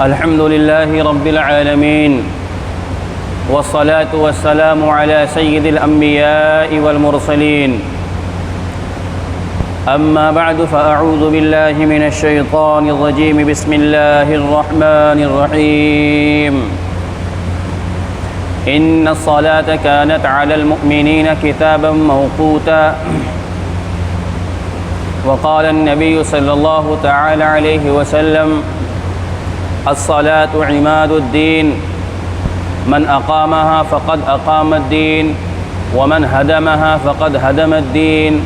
الحمد لله رب العالمين والصلاة والسلام على سيد الأنبياء والمرسلين أما بعد فأعوذ بالله من الشيطان الرجيم بسم الله الرحمن الرحيم إن الصلاة كانت على المؤمنين كتابا موقوتا وقال النبي صلى الله تعالى عليه وسلم الصلاة عماد الدين من أقامها فقد أقام الدين ومن هدمها فقد هدم الدين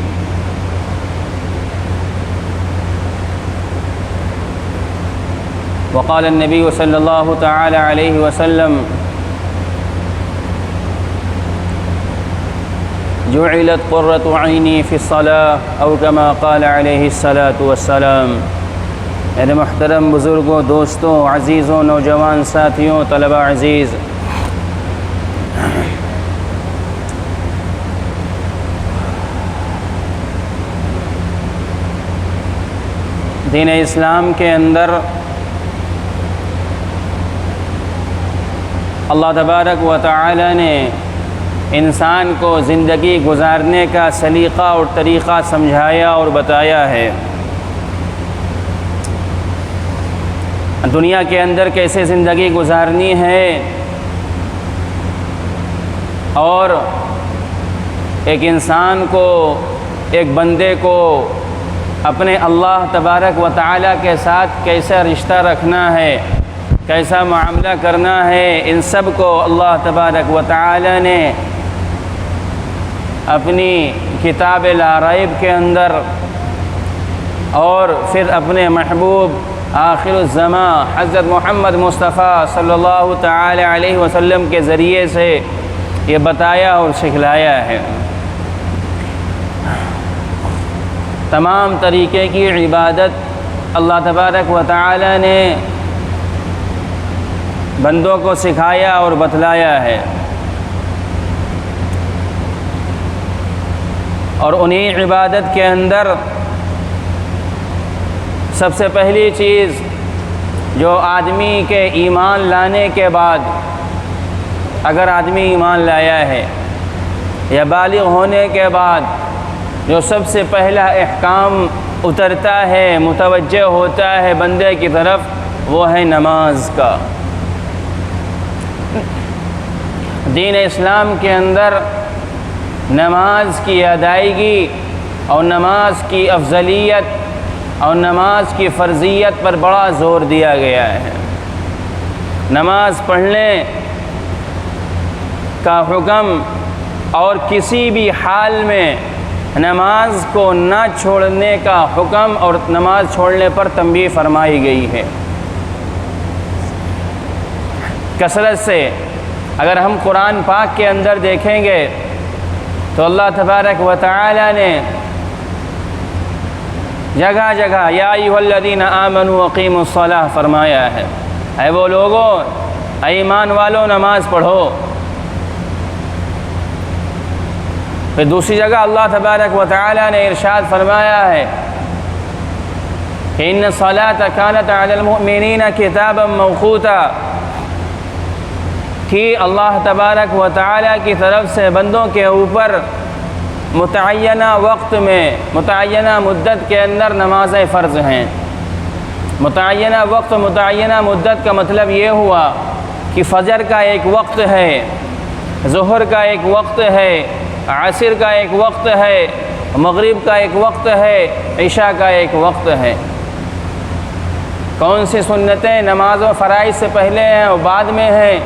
وقال النبي صلى الله تعالى عليه وسلم جعلت قرة عيني في الصلاة أو كما قال عليه الصلاة والسلام۔ میرے محترم بزرگوں، دوستوں، عزیزوں، نوجوان ساتھیوں، طلبہ عزیز، دین اسلام کے اندر اللہ تبارک و تعالی نے انسان کو زندگی گزارنے کا سلیقہ اور طریقہ سمجھایا اور بتایا ہے۔ دنیا کے اندر کیسے زندگی گزارنی ہے اور ایک انسان کو، ایک بندے کو اپنے اللہ تبارک و تعالی کے ساتھ کیسا رشتہ رکھنا ہے، کیسا معاملہ کرنا ہے، ان سب کو اللہ تبارک و تعالی نے اپنی کتاب لا ریب کے اندر اور پھر اپنے محبوب آخر الزمان حضرت محمد مصطفیٰ صلی اللہ تعالی علیہ وسلم کے ذریعے سے یہ بتایا اور سکھلایا ہے۔ تمام طریقے کی عبادت اللہ تبارک و تعالی نے بندوں کو سکھایا اور بتلایا ہے، اور انہی عبادت کے اندر سب سے پہلی چیز جو آدمی کے ایمان لانے کے بعد، اگر آدمی ایمان لایا ہے یا بالغ ہونے کے بعد جو سب سے پہلا احکام اترتا ہے، متوجہ ہوتا ہے بندے کی طرف، وہ ہے نماز کا۔ دین اسلام کے اندر نماز کی ادائیگی اور نماز کی افضلیت اور نماز کی فرضیت پر بڑا زور دیا گیا ہے۔ نماز پڑھنے کا حکم اور کسی بھی حال میں نماز کو نہ چھوڑنے کا حکم اور نماز چھوڑنے پر تنبیہ فرمائی گئی ہے۔ کثرت سے اگر ہم قرآن پاک کے اندر دیکھیں گے تو اللہ تبارک و تعالی نے جگہ جگہ یا ایھا الذین آمنوا اقیموا الصلاۃ فرمایا ہے، اے وہ لوگوں، اے ایمان والو نماز پڑھو۔ پھر دوسری جگہ اللہ تبارک و تعالی نے ارشاد فرمایا ہے کہ ان الصلاۃ کانت علی المؤمنین کتابا موقوتا، کہ اللہ تبارک و تعالی کی طرف سے بندوں کے اوپر متعینہ وقت میں، متعینہ مدت کے اندر نمازیں فرض ہیں۔ متعینہ وقت، متعینہ مدت کا مطلب یہ ہوا کہ فجر کا ایک وقت ہے، ظہر کا ایک وقت ہے، عصر کا ایک وقت ہے، مغرب کا ایک وقت ہے، عشاء کا ایک وقت ہے۔ کون سی سنتیں نماز و فرائض سے پہلے ہیں اور بعد میں ہیں،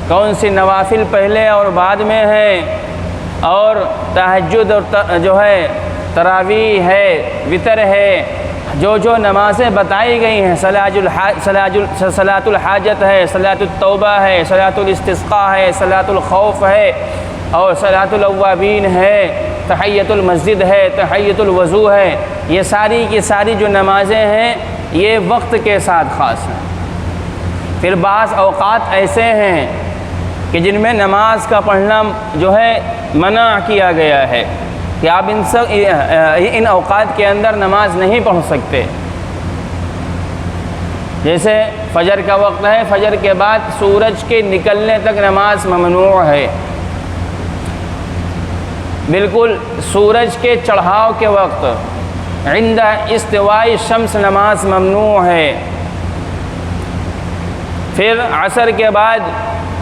کون سی نوافل پہلے اور بعد میں ہیں، اور تہجد اور جو ہے تراویح ہے، وطر ہے، جو نمازیں بتائی گئی ہیں، صلاۃ الحاجت ہے، صلاۃ التوبہ ہے، صلاۃ الاستسقاء ہے، صلاۃ الخوف ہے، اور صلاۃ الاوابین ہے، تحیۃ المسجد ہے، تحیۃ الوضو ہے، یہ ساری کی ساری جو نمازیں ہیں یہ وقت کے ساتھ خاص ہیں۔ پھر بعض اوقات ایسے ہیں کہ جن میں نماز کا پڑھنا جو ہے منع کیا گیا ہے کہ آپ ان اوقات کے اندر نماز نہیں پڑھ سکتے۔ جیسے فجر کا وقت ہے، فجر کے بعد سورج کے نکلنے تک نماز ممنوع ہے۔ بالکل سورج کے چڑھاؤ کے وقت عند استواء الشمس نماز ممنوع ہے۔ پھر عصر کے بعد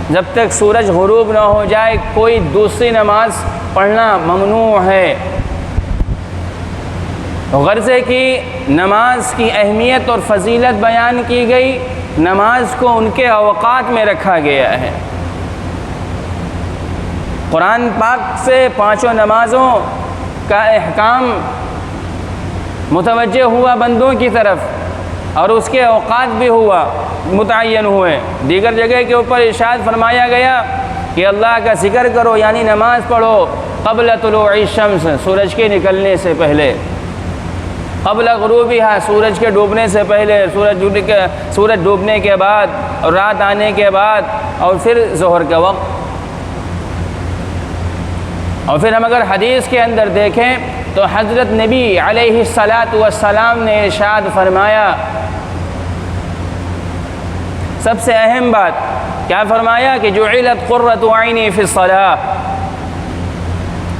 جب تک سورج غروب نہ ہو جائے کوئی دوسری نماز پڑھنا ممنوع ہے۔ غرض ہے کہ نماز کی اہمیت اور فضیلت بیان کی گئی، نماز کو ان کے اوقات میں رکھا گیا ہے۔ قرآن پاک سے پانچوں نمازوں کا احکام متوجہ ہوا بندوں کی طرف، اور اس کے اوقات بھی ہوا متعین ہوئے۔ دیگر جگہ کے اوپر ارشاد فرمایا گیا کہ اللہ کا ذکر کرو، یعنی نماز پڑھو قبل طلوع الشمس، سورج کے نکلنے سے پہلے، قبل غروبها، سورج کے ڈوبنے سے پہلے، سورج ڈوبنے کے بعد، اور رات آنے کے بعد، اور پھر ظہر کا وقت۔ اور پھر ہم اگر حدیث کے اندر دیکھیں تو حضرت نبی علیہ السلام نے ارشاد فرمایا، سب سے اہم بات کیا فرمایا کہ جعلت قرۃ عینی فی الصلاۃ،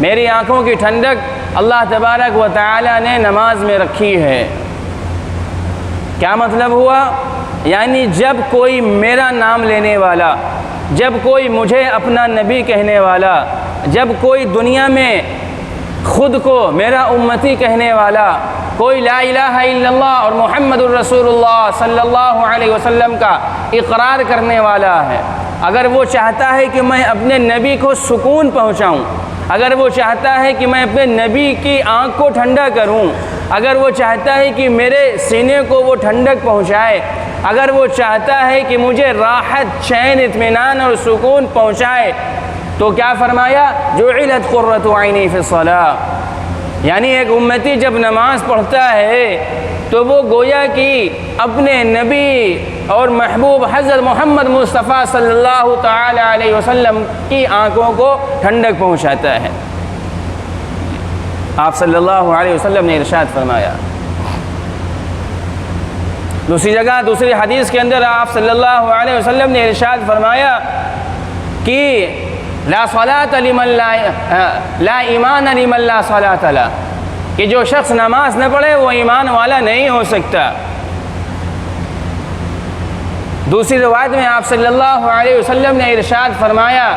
میری آنکھوں کی ٹھنڈک اللہ تبارک و تعالی نے نماز میں رکھی ہے۔ کیا مطلب ہوا؟ یعنی جب کوئی میرا نام لینے والا، جب کوئی مجھے اپنا نبی کہنے والا، جب کوئی دنیا میں خود کو میرا امتی کہنے والا، کوئی لا الہ الا اللہ اور محمد الرسول اللہ صلی اللہ علیہ وسلم کا اقرار کرنے والا ہے، اگر وہ چاہتا ہے کہ میں اپنے نبی کو سکون پہنچاؤں، اگر وہ چاہتا ہے کہ میں اپنے نبی کی آنکھ کو ٹھنڈا کروں، اگر وہ چاہتا ہے کہ میرے سینے کو وہ ٹھنڈک پہنچائے، اگر وہ چاہتا ہے کہ مجھے راحت، چین، اطمینان اور سکون پہنچائے، تو کیا فرمایا؟ جعلت قرۃ عینی فی الصلاۃ، یعنی ایک امتی جب نماز پڑھتا ہے تو وہ گویا کہ اپنے نبی اور محبوب حضرت محمد مصطفیٰ صلی اللہ تعالی علیہ وسلم کی آنکھوں کو ٹھنڈک پہنچاتا ہے۔ آپ صلی اللہ علیہ وسلم نے ارشاد فرمایا۔ دوسری جگہ دوسری حدیث کے اندر آپ صلی اللہ علیہ وسلم نے ارشاد فرمایا کہ لا صلاۃ لمن لا ایمان لمن لا صلاۃ له، کہ جو شخص نماز نہ پڑھے وہ ایمان والا نہیں ہو سکتا۔ دوسری روایت میں آپ صلی اللہ علیہ وسلم نے ارشاد فرمایا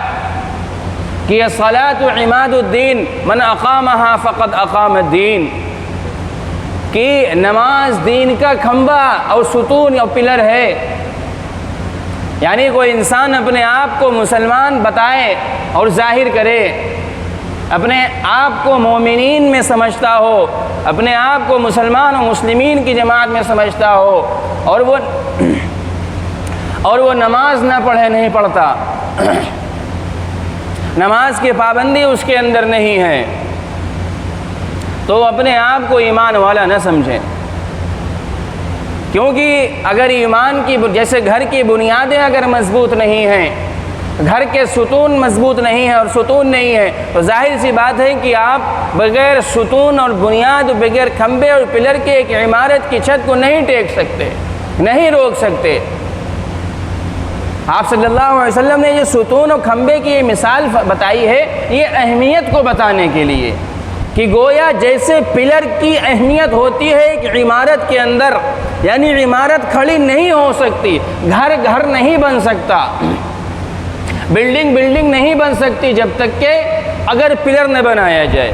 کہ الصلاۃ عماد الدین من اقامها فقد اقام الدین، کہ نماز دین کا کھمبا اور ستون اور پلر ہے۔ یعنی کوئی انسان اپنے آپ کو مسلمان بتائے اور ظاہر کرے، اپنے آپ کو مومنین میں سمجھتا ہو، اپنے آپ کو مسلمان و مسلمین کی جماعت میں سمجھتا ہو، اور وہ نماز نہ پڑھے، نہیں پڑھتا، نماز کی پابندی اس کے اندر نہیں ہے، تو اپنے آپ کو ایمان والا نہ سمجھے۔ کیونکہ اگر ایمان کی جیسے گھر کی بنیادیں اگر مضبوط نہیں ہیں، گھر کے ستون مضبوط نہیں ہیں اور ستون نہیں ہے، تو ظاہر سی بات ہے کہ آپ بغیر ستون اور بنیاد، بغیر کھمبے اور پلر کے ایک عمارت کی چھت کو نہیں ٹیک سکتے، نہیں روک سکتے۔ آپ صلی اللہ علیہ وسلم نے یہ ستون اور کھمبے کی یہ مثال بتائی ہے، یہ اہمیت کو بتانے کے لیے کہ گویا جیسے پلر کی اہمیت ہوتی ہے ایک عمارت کے اندر، یعنی عمارت کھڑی نہیں ہو سکتی، گھر نہیں بن سکتا، بلڈنگ نہیں بن سکتی جب تک کہ اگر پلر نہ بنایا جائے۔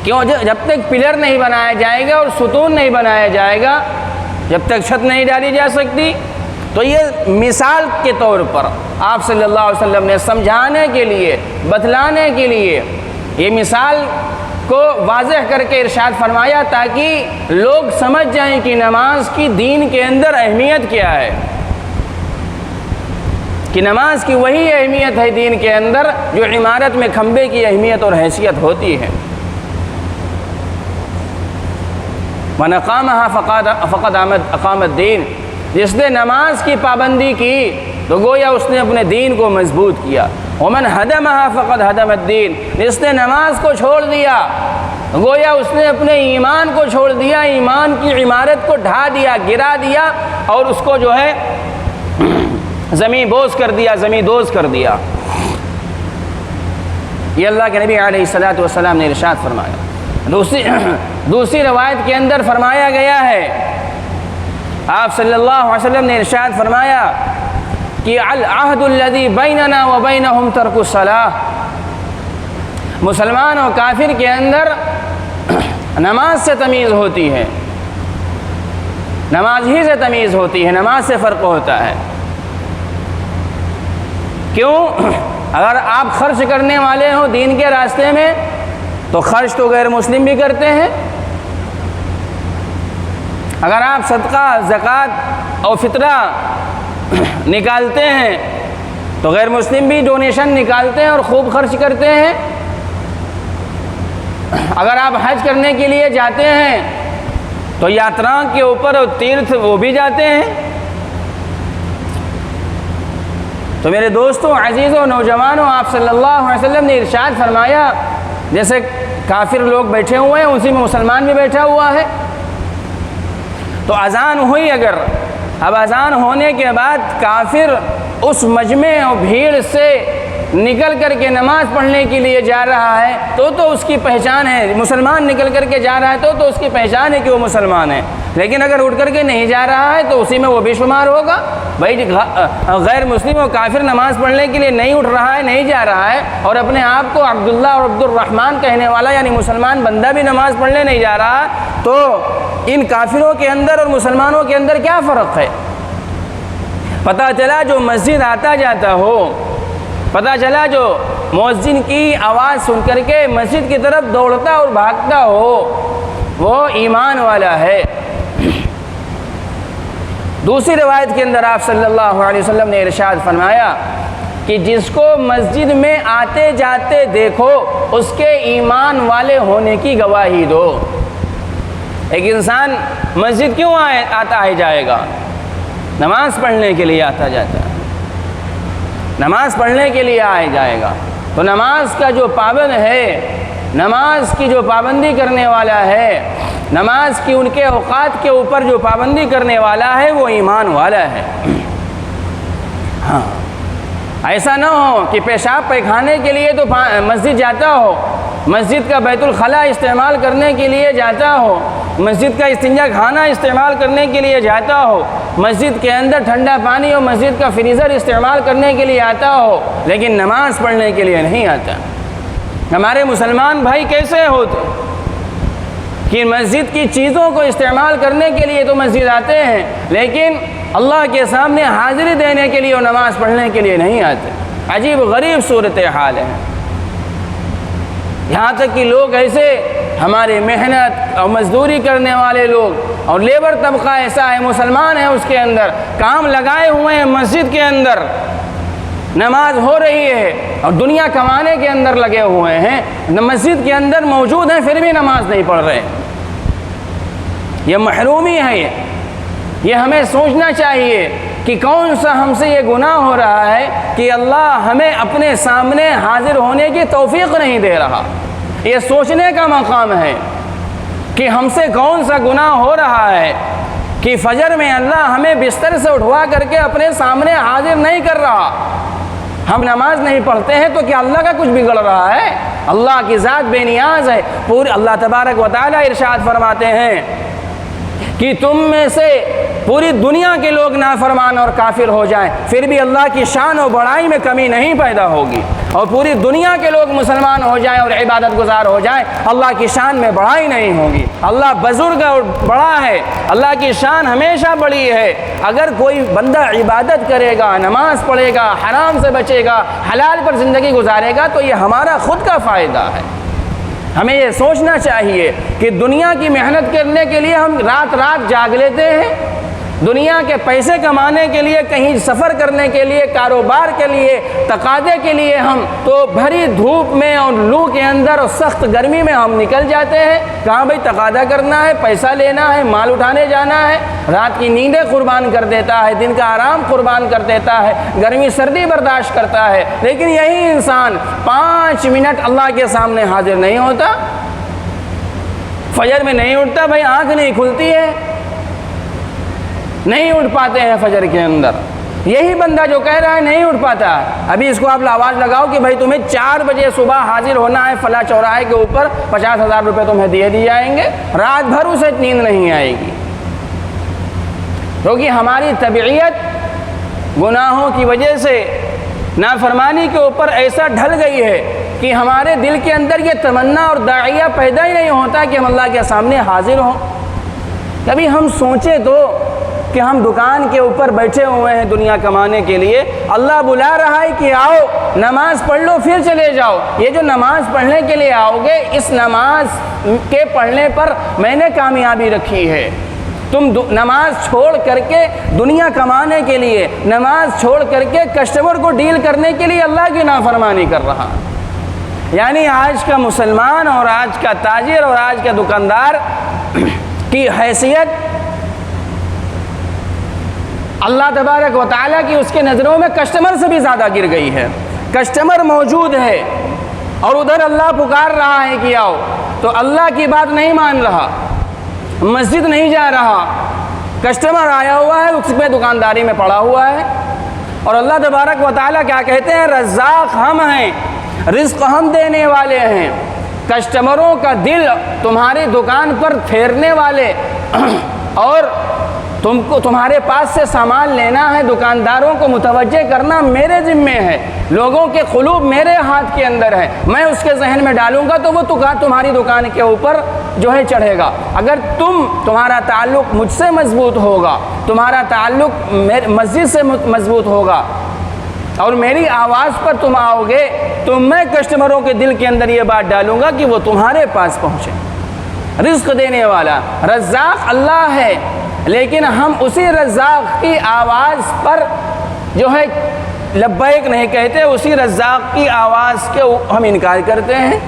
کیوں؟ جب تک پلر نہیں بنایا جائے گا اور ستون نہیں بنایا جائے گا، جب تک چھت نہیں ڈالی جا سکتی۔ تو یہ مثال کے طور پر آپ صلی اللہ علیہ وسلم نے سمجھانے کے لیے، بتلانے کے لیے یہ مثال کو واضح کر کے ارشاد فرمایا، تاکہ لوگ سمجھ جائیں کہ نماز کی دین کے اندر اہمیت کیا ہے، کہ نماز کی وہی اہمیت ہے دین کے اندر جو عمارت میں کھمبے کی اہمیت اور حیثیت ہوتی ہے۔ من اقامها فقد اقام الدین، جس نے نماز کی پابندی کی تو گویا اس نے اپنے دین کو مضبوط کیا۔ ومن ہدمها فقد ہدم الدین، جس نے نماز کو چھوڑ دیا گویا اس نے اپنے ایمان کو چھوڑ دیا، ایمان کی عمارت کو ڈھا دیا، گرا دیا اور اس کو جو ہے زمین بوس کر دیا، زمین دوز کر دیا۔ یہ اللہ کے نبی علیہ الصلوۃ والسلام نے ارشاد فرمایا۔ دوسری روایت کے اندر فرمایا گیا ہے، آپ صلی اللہ علیہ وسلم نے ارشاد فرمایا کہ العہد الذی بیننا وبینہم ترک الصلاۃ، مسلمان اور کافر کے اندر نماز سے تمیز ہوتی ہے، نماز ہی سے تمیز ہوتی ہے، نماز سے فرق ہوتا ہے۔ کیوں؟ اگر آپ خرچ کرنے والے ہوں دین کے راستے میں تو خرچ تو غیر مسلم بھی کرتے ہیں، اگر آپ صدقہ، زکوٰۃ اور فطرہ نکالتے ہیں تو غیر مسلم بھی ڈونیشن نکالتے ہیں اور خوب خرچ کرتے ہیں، اگر آپ حج کرنے کے لیے جاتے ہیں تو یاترا کے اوپر اور تیرتھ وہ بھی جاتے ہیں۔ تو میرے دوستوں، عزیزوں، نوجوانوں، آپ صلی اللہ علیہ وسلم نے ارشاد فرمایا، جیسے کافر لوگ بیٹھے ہوئے ہیں اسی میں مسلمان بھی بیٹھا ہوا ہے، تو اذان ہوئی اگر، اب اذان ہونے کے بعد کافر اس مجمع اور بھیڑ سے نکل کر کے نماز پڑھنے کے لیے جا رہا ہے تو اس کی پہچان ہے، مسلمان نکل کر کے جا رہا ہے تو اس کی پہچان ہے کہ وہ مسلمان ہے، لیکن اگر اٹھ کر کے نہیں جا رہا ہے تو اسی میں وہ بھی شمار ہوگا۔ بھائی غیر مسلم و کافر نماز پڑھنے کے لیے نہیں اٹھ رہا ہے، نہیں جا رہا ہے، اور اپنے آپ کو عبداللہ اور عبد الرحمن کہنے والا یعنی مسلمان بندہ بھی نماز پڑھنے نہیں جا رہا، تو ان کافروں کے اندر اور مسلمانوں کے اندر کیا فرق ہے؟ پتہ چلا جو مسجد آتا جاتا ہو، پتہ چلا جو مؤذن کی آواز سن کر کے مسجد کی طرف دوڑتا اور بھاگتا ہو، وہ ایمان والا ہے۔ دوسری روایت کے اندر آپ صلی اللہ علیہ وسلم نے ارشاد فرمایا کہ جس کو مسجد میں آتے جاتے دیکھو اس کے ایمان والے ہونے کی گواہی دو۔ ایک انسان مسجد کیوں آتا ہے جائے گا؟ نماز پڑھنے کے لیے آتا جاتا ہے، نماز پڑھنے کے لیے آئے جائے گا، تو نماز کا جو پابند ہے، نماز کی جو پابندی کرنے والا ہے، نماز کی ان کے اوقات کے اوپر جو پابندی کرنے والا ہے وہ ایمان والا ہے۔ ہاں، ایسا نہ ہو کہ پیشاب پیخانے کے لیے تو مسجد جاتا ہو، مسجد کا بیت الخلا استعمال کرنے کے لیے جاتا ہو، مسجد کا استنجا خانہ استعمال کرنے کے لیے جاتا ہو، مسجد کے اندر ٹھنڈا پانی اور مسجد کا فریزر استعمال کرنے کے لیے آتا ہو، لیکن نماز پڑھنے کے لیے نہیں آتا۔ ہمارے مسلمان بھائی کیسے ہوتے کہ مسجد کی چیزوں کو استعمال کرنے کے لیے تو مسجد آتے ہیں، لیکن اللہ کے سامنے حاضری دینے کے لیے اور نماز پڑھنے کے لیے نہیں آتے۔ عجیب غریب صورتحال ہے۔ یہاں تک کہ لوگ ایسے، ہمارے محنت اور مزدوری کرنے والے لوگ اور لیبر طبقہ ایسا ہے، مسلمان ہے، اس کے اندر کام لگائے ہوئے ہیں، مسجد کے اندر نماز ہو رہی ہے اور دنیا کمانے کے اندر لگے ہوئے ہیں، مسجد کے اندر موجود ہیں پھر بھی نماز نہیں پڑھ رہے۔ یہ محرومی ہے۔ یہ ہمیں سوچنا چاہیے کہ کون سا ہم سے یہ گناہ ہو رہا ہے کہ اللہ ہمیں اپنے سامنے حاضر ہونے کی توفیق نہیں دے رہا۔ یہ سوچنے کا مقام ہے کہ ہم سے کون سا گناہ ہو رہا ہے کہ فجر میں اللہ ہمیں بستر سے اٹھوا کر کے اپنے سامنے حاضر نہیں کر رہا۔ ہم نماز نہیں پڑھتے ہیں تو کیا اللہ کا کچھ بگڑ رہا ہے؟ اللہ کی ذات بے نیاز ہے۔ پوری اللہ تبارک و تعالی ارشاد فرماتے ہیں کہ تم میں سے پوری دنیا کے لوگ نافرمان اور کافر ہو جائیں پھر بھی اللہ کی شان و بڑائی میں کمی نہیں پیدا ہوگی، اور پوری دنیا کے لوگ مسلمان ہو جائیں اور عبادت گزار ہو جائیں اللہ کی شان میں بڑائی نہیں ہوگی۔ اللہ بزرگ اور بڑا ہے، اللہ کی شان ہمیشہ بڑی ہے۔ اگر کوئی بندہ عبادت کرے گا، نماز پڑھے گا، حرام سے بچے گا، حلال پر زندگی گزارے گا تو یہ ہمارا خود کا فائدہ ہے۔ ہمیں یہ سوچنا چاہیے کہ دنیا کی محنت کرنے کے لیے ہم رات رات جاگ لیتے ہیں، دنیا کے پیسے کمانے کے لیے، کہیں سفر کرنے کے لیے، کاروبار کے لیے، تقاضے کے لیے ہم تو بھری دھوپ میں اور لو کے اندر اور سخت گرمی میں ہم نکل جاتے ہیں۔ کہاں بھائی تقاضا کرنا ہے، پیسہ لینا ہے، مال اٹھانے جانا ہے، رات کی نیندیں قربان کر دیتا ہے، دن کا آرام قربان کر دیتا ہے، گرمی سردی برداشت کرتا ہے، لیکن یہی انسان 5 منٹ اللہ کے سامنے حاضر نہیں ہوتا۔ فجر میں نہیں اٹھتا بھائی، آنکھ نہیں کھلتی ہے، نہیں اٹھ پاتے ہیں فجر کے اندر۔ یہی بندہ جو کہہ رہا ہے نہیں اٹھ پاتا، ابھی اس کو آپ آواز لگاؤ کہ بھائی تمہیں 4 بجے صبح حاضر ہونا ہے فلاں چوراہے کے اوپر، 50,000 روپے تمہیں دیے جائیں گے، رات بھر اسے نیند نہیں آئے گی، کیونکہ ہماری طبیعت گناہوں کی وجہ سے، نافرمانی کے اوپر ایسا ڈھل گئی ہے کہ ہمارے دل کے اندر یہ تمنا اور داعیہ پیدا ہی نہیں ہوتا کہ ہم اللہ کے سامنے حاضر ہوں۔ کبھی ہم سوچیں تو کہ ہم دکان کے اوپر بیٹھے ہوئے ہیں دنیا کمانے کے لیے، اللہ بلا رہا ہے کہ آؤ نماز پڑھ لو پھر چلے جاؤ۔ یہ جو نماز پڑھنے کے لیے آؤ گے، اس نماز کے پڑھنے پر میں نے کامیابی رکھی ہے۔ تم نماز چھوڑ کر کے دنیا کمانے کے لیے، نماز چھوڑ کر کے کسٹمر کو ڈیل کرنے کے لیے اللہ کی نافرمانی کر رہا۔ یعنی آج کا مسلمان اور آج کا تاجر اور آج کا دکاندار کی حیثیت اللہ تبارک و تعالیٰ کی اس کے نظروں میں کسٹمر سے بھی زیادہ گر گئی ہے۔ کسٹمر موجود ہے اور ادھر اللہ پکار رہا ہے کہ آؤ، تو اللہ کی بات نہیں مان رہا، مسجد نہیں جا رہا، کسٹمر آیا ہوا ہے، اس پہ دکانداری میں پڑا ہوا ہے۔ اور اللہ تبارک و تعالیٰ کیا کہتے ہیں؟ رزاق ہم ہیں، رزق ہم دینے والے ہیں۔ کسٹمروں کا دل تمہاری دکان پر پھیرنے والے اور تم کو تمہارے پاس سے سامان لینا ہے، دکانداروں کو متوجہ کرنا میرے ذمے ہے، لوگوں کے قلوب میرے ہاتھ کے اندر ہے، میں اس کے ذہن میں ڈالوں گا تو وہ تمہاری دکان کے اوپر جو ہے چڑھے گا۔ اگر تمہارا تعلق مجھ سے مضبوط ہوگا، تمہارا تعلق مسجد سے مضبوط ہوگا اور میری آواز پر تم آؤ گے تو میں کسٹمروں کے دل کے اندر یہ بات ڈالوں گا کہ وہ تمہارے پاس پہنچے۔ رزق دینے والا رزاق اللہ ہے، لیکن ہم اسی رزاق کی آواز پر جو ہے لبیک نہیں کہتے، اسی رزاق کی آواز کے ہم انکار کرتے ہیں۔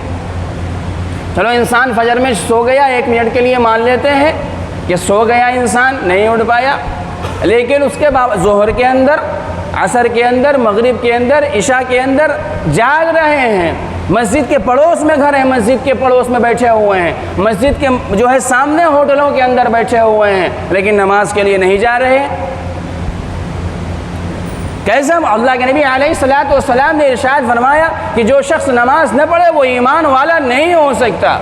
چلو انسان فجر میں سو گیا، 1 منٹ کے لیے مان لیتے ہیں کہ سو گیا، انسان نہیں اٹھ پایا، لیکن اس کے بعد ظہر کے اندر، عصر کے اندر، مغرب کے اندر، عشاء کے اندر جاگ رہے ہیں۔ مسجد کے پڑوس میں گھر ہے، مسجد کے پڑوس میں بیٹھے ہوئے ہیں، مسجد کے جو ہے سامنے ہوٹلوں کے اندر بیٹھے ہوئے ہیں، لیکن نماز کے لیے نہیں جا رہے۔ کیسے؟ اللہ کے نبی علیہ الصلوۃ والسلام نے ارشاد فرمایا کہ جو شخص نماز نہ پڑھے وہ ایمان والا نہیں ہو سکتا۔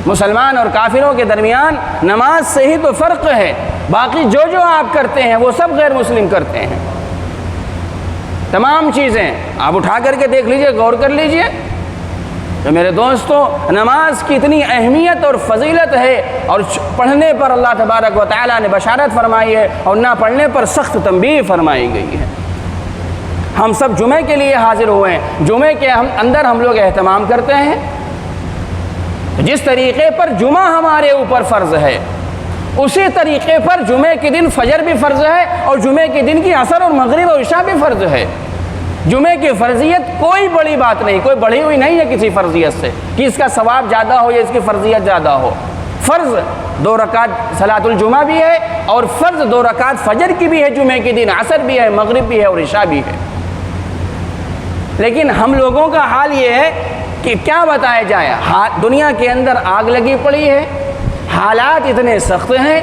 مسلمان اور کافروں کے درمیان نماز سے ہی تو فرق ہے، باقی جو آپ کرتے ہیں وہ سب غیر مسلم کرتے ہیں۔ تمام چیزیں آپ اٹھا کر کے دیکھ لیجئے، غور کر لیجئے۔ تو میرے دوستوں، نماز کی اتنی اہمیت اور فضیلت ہے، اور پڑھنے پر اللہ تبارک و تعالیٰ نے بشارت فرمائی ہے اور نہ پڑھنے پر سخت تنبیہ فرمائی گئی ہے۔ ہم سب جمعے کے لیے حاضر ہوئے ہیں، جمعے کے اندر ہم لوگ اہتمام کرتے ہیں۔ جس طریقے پر جمعہ ہمارے اوپر فرض ہے، اسی طریقے پر جمعے کے دن فجر بھی فرض ہے، اور جمعے کے دن کی عصر اور مغرب اور عشاء بھی فرض ہے۔ جمعے کی فرضیت کوئی بڑی بات نہیں، کوئی بڑھی ہوئی نہیں ہے کسی فرضیت سے کہ اس کا ثواب زیادہ ہو یا اس کی فرضیت زیادہ ہو۔ فرض 2 رکعت صلاۃ الجمعہ بھی ہے، اور فرض 2 رکعت فجر کی بھی ہے جمعے کے دن، عصر بھی ہے، مغرب بھی ہے اور عشاء بھی ہے۔ لیکن ہم لوگوں کا حال یہ ہے کہ کیا بتایا جائے، دنیا کے اندر آگ لگی پڑی ہے، حالات اتنے سخت ہیں،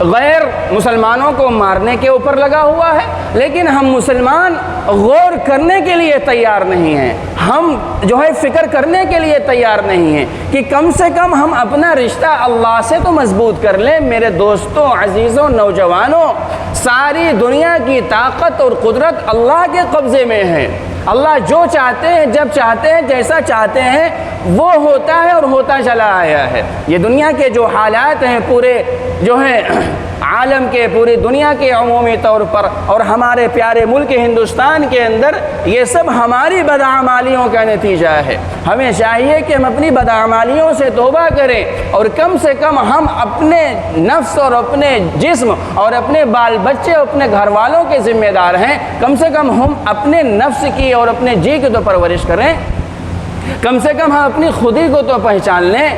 غیر مسلمانوں کو مارنے کے اوپر لگا ہوا ہے، لیکن ہم مسلمان غور کرنے کے لیے تیار نہیں ہیں، ہم جو ہے فکر کرنے کے لیے تیار نہیں ہیں کہ کم سے کم ہم اپنا رشتہ اللہ سے تو مضبوط کر لیں۔ میرے دوستوں، عزیزوں، نوجوانوں، ساری دنیا کی طاقت اور قدرت اللہ کے قبضے میں ہے۔ اللہ جو چاہتے ہیں، جب چاہتے ہیں، جیسا چاہتے ہیں وہ ہوتا ہے اور ہوتا چلا آیا ہے۔ یہ دنیا کے جو حالات ہیں پورے جو ہیں عالم کے، پوری دنیا کے عمومی طور پر، اور ہمارے پیارے ملک ہندوستان کے اندر، یہ سب ہماری بدعمالیوں کا نتیجہ ہے۔ ہمیں چاہیے کہ ہم اپنی بدعمالیوں سے توبہ کریں، اور کم سے کم ہم اپنے نفس اور اپنے جسم اور اپنے بال بچے اور اپنے گھر والوں کے ذمہ دار ہیں۔ کم سے کم ہم اپنے نفس کی اور اپنے جی کی تو پرورش کریں، کم سے کم ہم اپنی خودی کو تو پہچان لیں،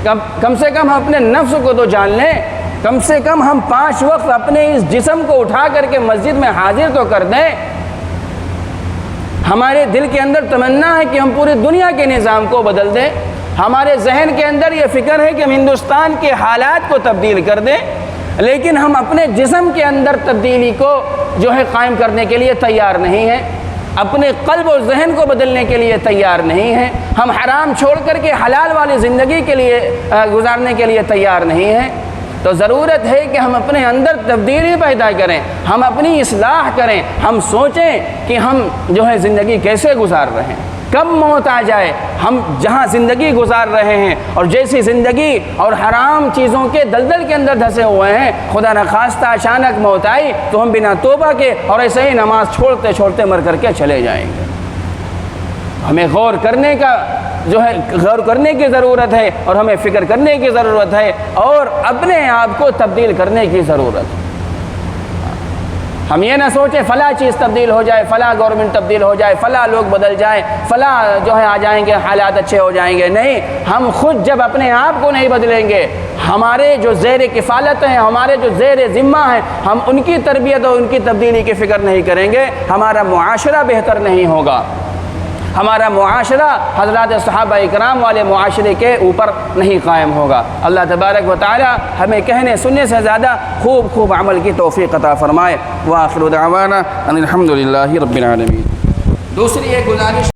کم سے کم ہم اپنے نفس کو تو جان لیں، کم سے کم ہم 5 وقت اپنے اس جسم کو اٹھا کر کے مسجد میں حاضر تو کر دیں۔ ہمارے دل کے اندر تمنا ہے کہ ہم پوری دنیا کے نظام کو بدل دیں، ہمارے ذہن کے اندر یہ فکر ہے کہ ہم ہندوستان کے حالات کو تبدیل کر دیں، لیکن ہم اپنے جسم کے اندر تبدیلی کو جو ہے قائم کرنے کے لیے تیار نہیں ہیں، اپنے قلب و ذہن کو بدلنے کے لیے تیار نہیں ہیں، ہم حرام چھوڑ کر کے حلال والی زندگی کے لیے گزارنے کے لیے تیار نہیں ہیں۔ تو ضرورت ہے کہ ہم اپنے اندر تبدیلی پیدا کریں، ہم اپنی اصلاح کریں، ہم سوچیں کہ ہم جو ہے زندگی کیسے گزار رہے ہیں، کب موت آ جائے، ہم جہاں زندگی گزار رہے ہیں اور جیسی زندگی اور حرام چیزوں کے دلدل کے اندر دھسے ہوئے ہیں، خدا نخواستہ اچانک موت آئی تو ہم بنا توبہ کے اور ایسے ہی نماز چھوڑتے چھوڑتے مر کر کے چلے جائیں گے۔ ہمیں غور کرنے کی ضرورت ہے اور ہمیں فکر کرنے کی ضرورت ہے اور اپنے آپ کو تبدیل کرنے کی ضرورت ہے۔ ہم یہ نہ سوچیں فلاں چیز تبدیل ہو جائے، فلاں گورنمنٹ تبدیل ہو جائے، فلاں لوگ بدل جائیں، فلاں جو ہے آ جائیں گے، حالات اچھے ہو جائیں گے۔ نہیں، ہم خود جب اپنے آپ کو نہیں بدلیں گے، ہمارے جو زیر کفالت ہیں، ہمارے جو زیر ذمہ ہیں، ہم ان کی تربیت اور ان کی تبدیلی کی فکر نہیں کریں گے، ہمارا معاشرہ بہتر نہیں ہوگا، ہمارا معاشرہ حضرات صحابہ اکرام والے معاشرے کے اوپر نہیں قائم ہوگا۔ اللہ تبارک و تعالی ہمیں کہنے سننے سے زیادہ خوب عمل کی توفیق عطا فرمائے۔ وآخر دعوانا ان الحمد للہ رب العالمین۔ دوسری ایک گزارش